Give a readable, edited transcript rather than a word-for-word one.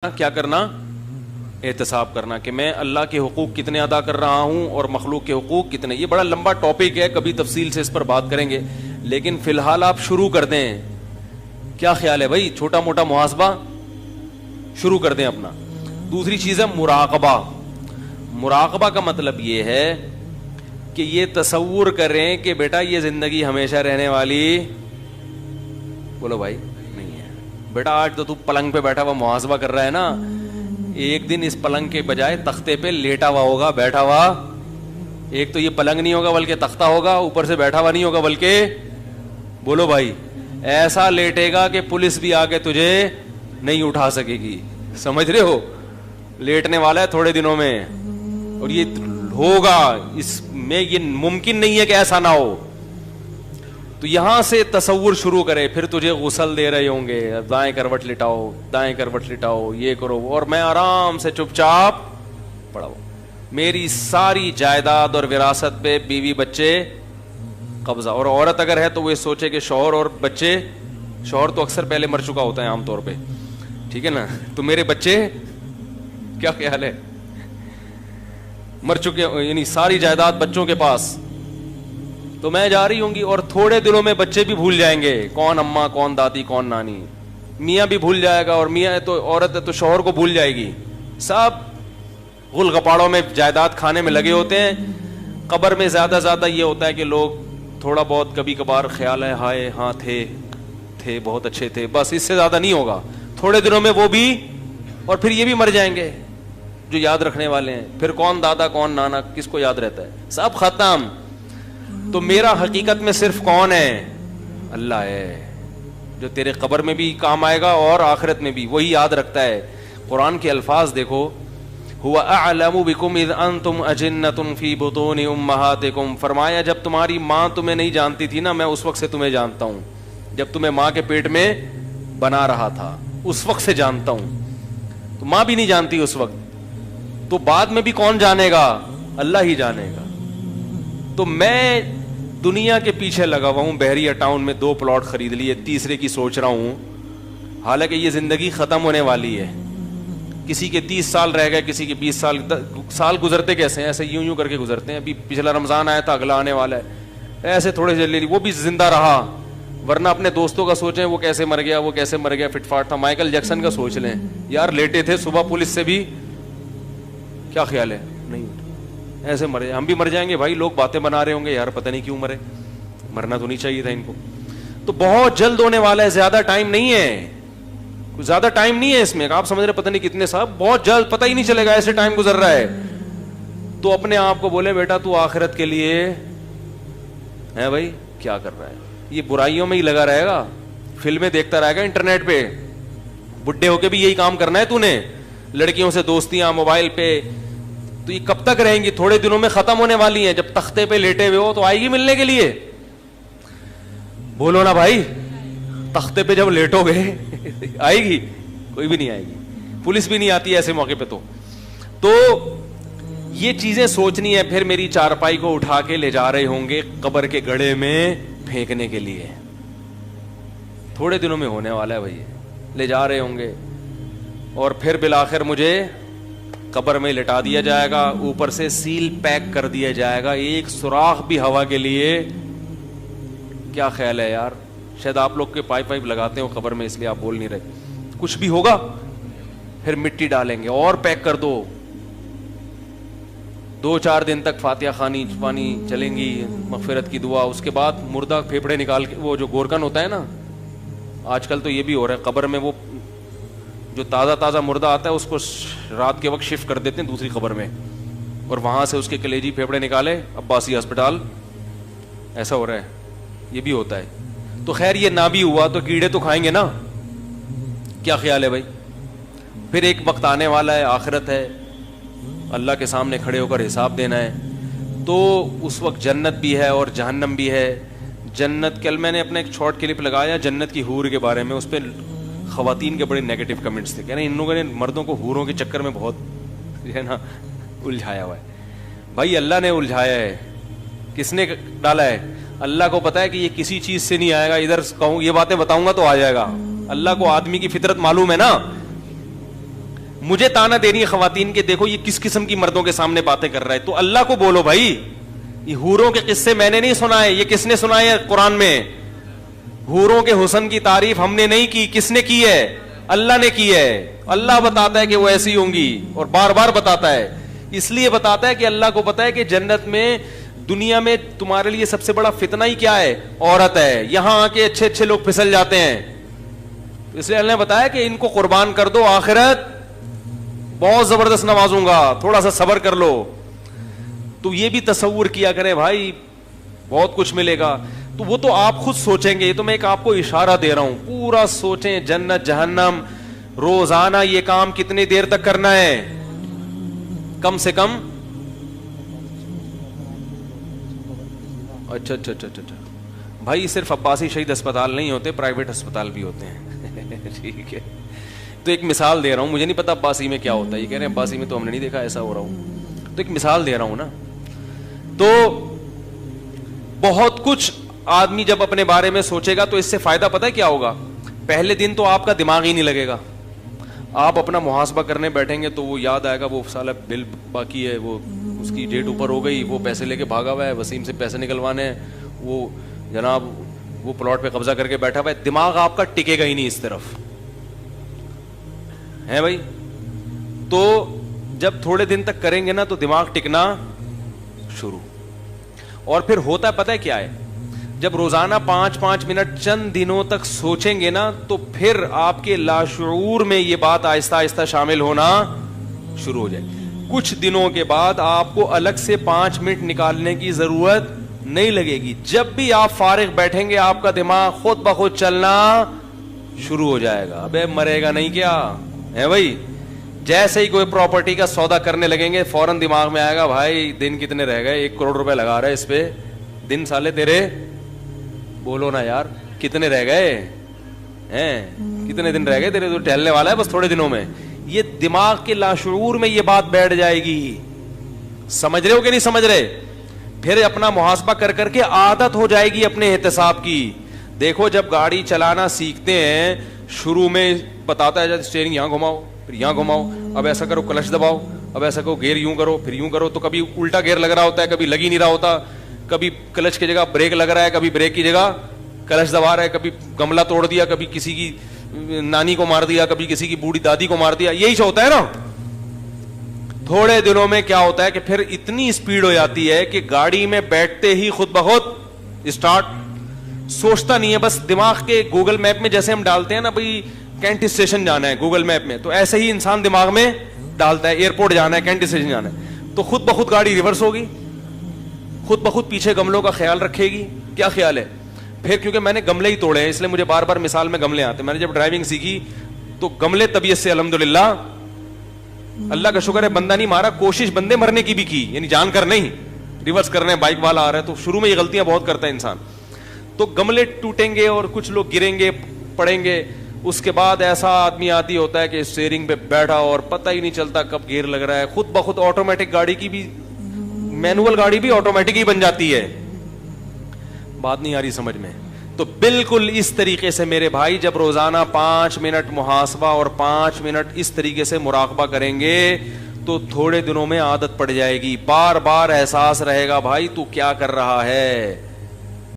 کیا کرنا؟ احتساب کرنا کہ میں اللہ کے حقوق کتنے ادا کر رہا ہوں اور مخلوق کے حقوق کتنے. یہ بڑا لمبا ٹاپک ہے, کبھی تفصیل سے اس پر بات کریں گے, لیکن فی الحال آپ شروع کر دیں. کیا خیال ہے بھائی؟ چھوٹا موٹا محاسبہ شروع کر دیں اپنا. دوسری چیز ہے مراقبہ. مراقبہ کا مطلب یہ ہے کہ یہ تصور کریں کہ بیٹا یہ زندگی ہمیشہ رہنے والی, بولو بھائی, نہیں ہے. بیٹا آج تو پلنگ پہ بیٹھا ہوا محاسبہ کر رہا ہے نا, ایک دن اس پلنگ کے بجائے تختے پہ لیٹا ہوا ہوگا, بیٹھا ہوا. ایک تو یہ پلنگ نہیں ہوگا بلکہ تختہ ہوگا, اوپر سے بیٹھا ہوا نہیں ہوگا بلکہ, بولو بھائی, ایسا لیٹے گا کہ پولیس بھی آ کے تجھے نہیں اٹھا سکے گی. سمجھ رہے ہو؟ لیٹنے والا ہے تھوڑے دنوں میں, اور یہ ہوگا, اس میں یہ ممکن نہیں ہے کہ ایسا نہ ہو. تو یہاں سے تصور شروع کرے. پھر تجھے غسل دے رہے ہوں گے, دائیں کروٹ لٹاؤ, دائیں کروٹ لٹاؤ, یہ کرو, اور میں آرام سے چپ چاپ پڑا ہوں. میری ساری جائیداد اور وراثت پہ بیوی بچے قبضہ. اور عورت اگر ہے تو وہ سوچے کہ شوہر اور بچے, شوہر تو اکثر پہلے مر چکا ہوتا ہے عام طور پہ, ٹھیک ہے نا, تو میرے بچے, کیا خیال ہے, مر چکے, یعنی ساری جائیداد بچوں کے پاس. تو میں جا رہی ہوں گی, اور تھوڑے دنوں میں بچے بھی بھول جائیں گے کون اماں, کون دادی, کون نانی. میاں بھی بھول جائے گا, اور میاں ہے تو عورت ہے تو شوہر کو بھول جائے گی. سب غل غپاڑوں میں جائیداد کھانے میں لگے ہوتے ہیں. قبر میں زیادہ یہ ہوتا ہے کہ لوگ تھوڑا بہت کبھی کبھار خیال ہے, ہائے ہاں تھے بہت اچھے تھے, بس اس سے زیادہ نہیں ہوگا. تھوڑے دنوں میں وہ بھی, اور پھر یہ بھی مر جائیں گے جو یاد رکھنے والے ہیں. پھر کون دادا, کون نانا, کس کو یاد رہتا ہے؟ سب ختم. تو میرا حقیقت میں صرف کون ہے؟ اللہ ہے, جو تیرے قبر میں بھی کام آئے گا اور آخرت میں بھی, وہی یاد رکھتا ہے. قرآن کے الفاظ دیکھو, هو اعلم بكم اذ انتم اجنة في بطون امهاتكم. فرمایا جب تمہاری ماں تمہیں نہیں جانتی تھی نا, میں اس وقت سے تمہیں جانتا ہوں. جب تمہیں ماں کے پیٹ میں بنا رہا تھا اس وقت سے جانتا ہوں. تو ماں بھی نہیں جانتی اس وقت, تو بعد میں بھی کون جانے گا؟ اللہ ہی جانے گا. تو میں دنیا کے پیچھے لگا ہوا ہوں. بحریہ ٹاؤن میں 2 پلاٹ خرید لیے, تیسرے کی سوچ رہا ہوں. حالانکہ یہ زندگی ختم ہونے والی ہے. کسی کے 30 سال رہ گئے, کسی کے 20 سال. سال گزرتے کیسے ہیں؟ ایسے یوں کر کے گزرتے ہیں. ابھی پچھلا رمضان آیا تھا, اگلا آنے والا ہے, ایسے تھوڑے سے لے لی, وہ بھی زندہ رہا. ورنہ اپنے دوستوں کا سوچیں, وہ کیسے مر گیا, وہ کیسے مر گیا, فٹ فاٹ تھا. مائیکل جیکسن کا سوچ لیں یار, لیٹے تھے, صبح پولیس سے بھی, کیا خیال ہے, نہیں ایسے مرے. ہم بھی مر جائیں گے بھائی. لوگ باتیں بنا رہے ہوں گے, یار پتہ نہیں کیوں مرے, مرنا تو نہیں چاہیے تھا ان کو. تو بہت جلد ہونے والا ہے, زیادہ ٹائم نہیں ہے, زیادہ ٹائم نہیں ہے اس میں. آپ سمجھ رہے پتہ نہیں کتنے صاحب, بہت جلد, پتہ ہی نہیں چلے گا, ایسے ٹائم گزر رہا ہے. تو اپنے آپ کو بولے بیٹا تو آخرت کے لیے ہے بھائی, کیا کر رہا ہے؟ یہ برائیوں میں ہی لگا رہے گا, فلمیں دیکھتا رہے گا انٹرنیٹ پہ. بڈھے ہو کے بھی یہی کام کرنا ہے تو نے, لڑکیوں سے دوستیاں, موبائل پہ. تو یہ کب تک رہیں گی؟ تھوڑے دنوں میں ختم ہونے والی ہیں. جب تختے پہ لیٹے ہوئے ہو تو آئے گی ملنے کے لیے, بولو نا بھائی. تختے پہ جب لیٹو گے آئے گی؟ کوئی بھی نہیں آئے گی, پولیس بھی نہیں آتی ایسے موقع پہ. تو یہ چیزیں سوچنی ہے. پھر میری چارپائی کو اٹھا کے لے جا رہے ہوں گے قبر کے گڑھے میں پھینکنے کے لیے. تھوڑے دنوں میں ہونے والا ہے بھائی, لے جا رہے ہوں گے, اور پھر بالآخر مجھے قبر میں لٹا دیا جائے گا. اوپر سے سیل پیک کر دیا جائے گا, ایک سوراخ بھی ہوا کے لیے. کیا خیال ہے یار؟ شاید آپ لوگ کے پائپ لگاتے ہو قبر میں, اس لیے آپ بول نہیں رہے. کچھ بھی ہوگا, پھر مٹی ڈالیں گے اور پیک کر دو. 2-4 دن تک فاتحہ خوانی پانی چلیں گی, مغفرت کی دعا. اس کے بعد مردہ پھیپڑے نکال کے, وہ جو گورکن ہوتا ہے نا, آج کل تو یہ بھی ہو رہا ہے قبر میں, وہ جو تازہ مردہ آتا ہے اس کو رات کے وقت شفٹ کر دیتے ہیں دوسری قبر میں, اور وہاں سے اس کے کلیجی پھیپڑے نکالے عباسی ہسپتال. ایسا ہو رہا ہے, یہ بھی ہوتا ہے. تو خیر یہ نہ بھی ہوا تو کیڑے تو کھائیں گے نا. کیا خیال ہے بھائی؟ پھر ایک وقت آنے والا ہے, آخرت ہے, اللہ کے سامنے کھڑے ہو کر حساب دینا ہے. تو اس وقت جنت بھی ہے اور جہنم بھی ہے. جنت, کل میں نے اپنا ایک شارٹ کلپ لگایا جنت کی حور کے بارے میں. اس پہ خواتین کے بڑے نیگیٹو کمنٹس تھے, کہہ رہے ہیں ان لوگوں نے مردوں کو حوروں کے چکر میں بہت ہے نا الجھایا ہوا ہے. بھائی اللہ نے الجھایا ہے, کس نے ڈالا ہے؟ اللہ کو پتا ہے کہ یہ کسی چیز سے نہیں آئے گا. ادھر کہوں یہ باتیں بتاؤں گا تو آ جائے گا. اللہ کو آدمی کی فطرت معلوم ہے نا. مجھے تانا دے رہی ہے خواتین کے دیکھو یہ کس قسم کی مردوں کے سامنے باتیں کر رہا ہے, تو اللہ کو بولو بھائی یہ حوروں کے قصے میں نے نہیں سنائے, یہ کس نے سنائے قرآن میں؟ حوروں کے حسن کی تعریف ہم نے نہیں کی, کس نے کی ہے؟ اللہ نے کی ہے. اللہ بتاتا ہے کہ وہ ایسی ہوں گی اور بار بار بتاتا ہے. اس لیے بتاتا ہے کہ اللہ کو پتا ہے کہ جنت میں, دنیا میں تمہارے لیے سب سے بڑا فتنہ ہی کیا ہے؟ عورت ہے. یہاں آ کے اچھے اچھے لوگ پھسل جاتے ہیں, اس لیے اللہ نے بتایا کہ ان کو قربان کر دو, آخرت بہت زبردست نوازوں گا, تھوڑا سا صبر کر لو. تو یہ بھی تصور کیا کرے بھائی بہت کچھ ملے گا. تو وہ تو آپ خود سوچیں گے, یہ تو میں ایک آپ کو اشارہ دے رہا ہوں, پورا سوچیں جنت جہنم. روزانہ یہ کام کتنی دیر تک کرنا ہے؟ کم سے کم اچھا بھائی صرف عباسی شہید اسپتال نہیں ہوتے, پرائیویٹ اسپتال بھی ہوتے ہیں. ٹھیک ہے, تو ایک مثال دے رہا ہوں, مجھے نہیں پتا عباسی میں کیا ہوتا ہے, یہ کہہ رہے ہیں عباسی میں تو ہم نے نہیں دیکھا ایسا ہو رہا ہوں, تو ایک مثال دے رہا ہوں نا. تو بہت کچھ آدمی جب اپنے بارے میں سوچے گا تو اس سے فائدہ پتہ ہے کیا ہوگا؟ پہلے دن تو آپ کا دماغ ہی نہیں لگے گا, آپ اپنا محاسبہ کرنے بیٹھیں گے تو وہ یاد آئے گا وہ سالہ بل باقی ہے, وہ اس کی ڈیٹ اوپر ہو گئی, وہ پیسے لے کے بھاگا ہوا ہے, وسیم سے پیسے نکلوانے ہیں, وہ جناب وہ پلاٹ پہ قبضہ کر کے بیٹھا ہوا ہے. دماغ آپ کا ٹکے گا ہی نہیں اس طرف, ہے بھائی. تو جب تھوڑے دن تک کریں گے نا تو دماغ ٹکنا شروع. اور پھر ہوتا پتہ ہے کیا ہے, جب روزانہ 5 منٹ چند دنوں تک سوچیں گے نا تو پھر آپ کے لاشعور میں یہ بات آہستہ آہستہ شامل ہونا شروع ہو جائے. کچھ دنوں کے بعد آپ کو الگ سے 5 منٹ نکالنے کی ضرورت نہیں لگے گی. جب بھی آپ فارغ بیٹھیں گے آپ کا دماغ خود بخود چلنا شروع ہو جائے گا. ابے مرے گا نہیں کیا ہے بھائی؟ جیسے ہی کوئی پراپرٹی کا سودا کرنے لگیں گے فوراً دماغ میں آئے گا بھائی دن کتنے رہ گئے, 1 کروڑ روپے لگا رہا ہے اس پہ, دن سالے تیرے بولو نا یار کتنے رہ گئے ہیں, کتنے دن رہ گئے تیرے, تو ٹہلنے والا ہے بس تھوڑے دنوں میں. یہ دماغ کے لاشعور میں یہ بات بیٹھ جائے گی. سمجھ رہے ہو کہ نہیں سمجھ رہے؟ پھر اپنا محاسبہ کر کر کے عادت ہو جائے گی اپنے احتساب کی. دیکھو جب گاڑی چلانا سیکھتے ہیں شروع میں بتاتا ہے جب اسٹیئرنگ یہاں گھماؤ پھر یہاں گھماؤ, اب ایسا کرو کلچ دباؤ, اب ایسا کرو گیئر یوں کرو پھر یوں کرو, تو کبھی الٹا گیئر لگ رہا ہوتا ہے, کبھی لگ ہی نہیں رہا ہوتا, کبھی کلچ کی جگہ بریک لگ رہا ہے, کبھی بریک کی جگہ کلچ دبا رہا ہے, کبھی گملہ توڑ دیا, کبھی کسی کی نانی کو مار دیا, کبھی کسی کی بوڑھی دادی کو مار دیا. یہی ہوتا ہے نا. تھوڑے دنوں میں کیا ہوتا ہے کہ پھر اتنی اسپیڈ ہو جاتی ہے کہ گاڑی میں بیٹھتے ہی خود بخود اسٹارٹ, سوچتا نہیں ہے, بس دماغ کے گوگل میپ میں جیسے ہم ڈالتے ہیں نا بھائی کینٹ اسٹیشن جانا ہے گوگل میپ میں, تو ایسے ہی انسان دماغ میں ڈالتا ہے ایئرپورٹ جانا ہے, کینٹ اسٹیشن جانا ہے, تو خود بخود گاڑی ریورس ہوگی, خود بخود پیچھے گملوں کا خیال رکھے گی. کیا خیال ہے؟ پھر کیونکہ میں نے گملے ہی توڑے ہیں اس لیے مجھے بار بار مثال میں گملے آتے ہیں. میں نے جب ڈرائیونگ سیکھی تو گملے طبیعت سے الحمدللہ اللہ کا شکر ہے بندہ نہیں مارا, کوشش بندے مرنے کی بھی کی, یعنی جان کر نہیں, ریورس کرنے بائک والا آ رہا ہے تو شروع میں یہ غلطیاں بہت کرتا ہے انسان. تو گملے ٹوٹیں گے اور کچھ لوگ گریں گے پڑیں گے, اس کے بعد ایسا آدمی عادی ہوتا ہے کہ اسٹیئرنگ پہ بیٹھا اور پتہ ہی نہیں چلتا کب گیئر لگ رہا ہے. خود بخود آٹومیٹک گاڑی کی بھی, مینول گاڑی بھی آٹومیٹک ہی بن جاتی ہے. بات نہیں آ رہی سمجھ میں؟ تو بالکل اس طریقے سے میرے بھائی جب روزانہ 5 منٹ محاسبہ اور 5 منٹ اس طریقے سے مراقبہ کریں گے تو تھوڑے دنوں میں عادت پڑ جائے گی. بار بار احساس رہے گا بھائی تو کیا کر رہا ہے,